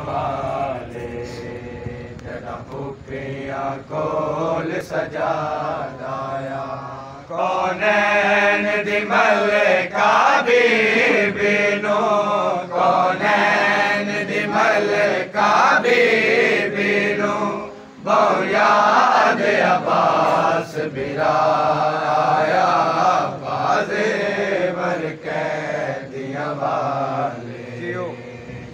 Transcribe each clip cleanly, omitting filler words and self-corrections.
वाले जड़ा फुकरिया कोल सजादाया कौनैन दी मलका बीबी नू कौनैन दी मलका बीबी नू बहु याद अब्बास बिराया बाज़े वर कैदियां वाले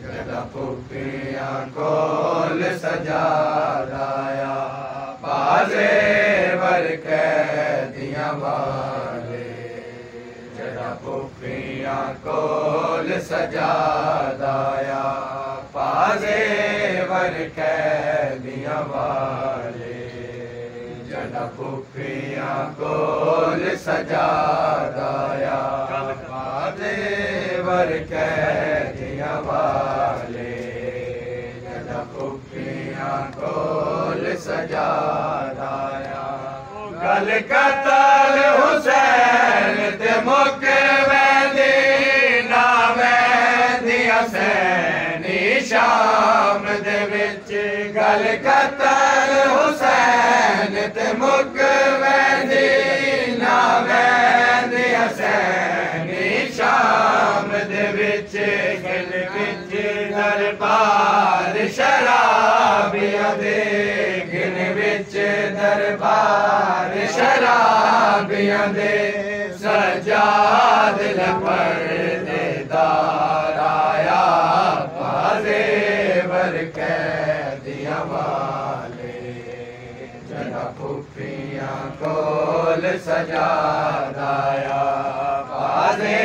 जड़ा फुकरिया कोल सजादाया बाज़े वर कैदियां वाले जड़ा फुकरिया कोल सजादाया बाज़े वर कैदियां वाले जड़ा फुकरिया कोल सजादाया बाज़े वर कैदियां वाले जड़ा फुकरिया कोल सजादाया गल कतल हुसैन ते मुक वैंदी ना वैंदी हुसैनी शाम दे विच गल कतल हुसैन ते मुक वैंदी ना वैंदी हुसैनी शाम दे विच गल विच दरबार शराबियां दे गिन विच दरबार शराबियां दे सजाद लपर्देदार आया बाज़े वर कैदियां वाले जड़ा फुकरिया कोल सजादाया बाज़े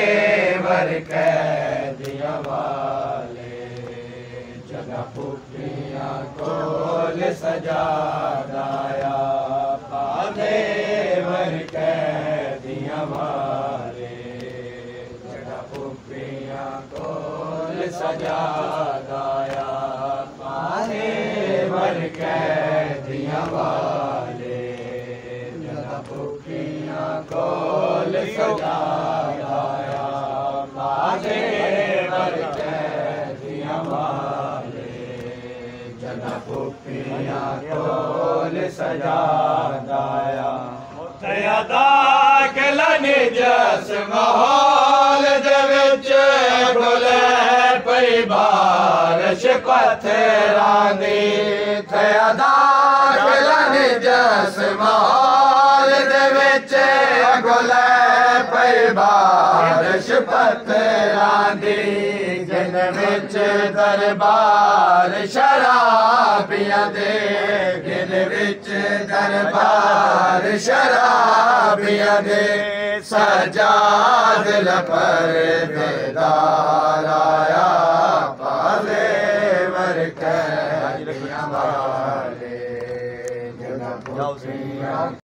वर कैदियां वाले जड़ा फुकरिया कोल सजादाया बाज़े वर कैदियां वाले जड़ा फुकरिया कोल सजादाया बाज़े वर कैदियां वाले जड़ा फुकरिया कोल सजादाया बाज़े वर कैदियां वाले जड़ा फुकरिया कोल सजादाया अदा कलनी जस माहौल दे विच बोले पई बारिश पत्थरां दी अदा कलनी जस माहौल दे विच बोले पई बारिश पत्थरां दी जिन विच दरबार शराबियां दे गिन विच दरबार शराबियां दे सजाद लपर्देदार आया बाज़े वर कैदियां वाले जड़ा फुकरिया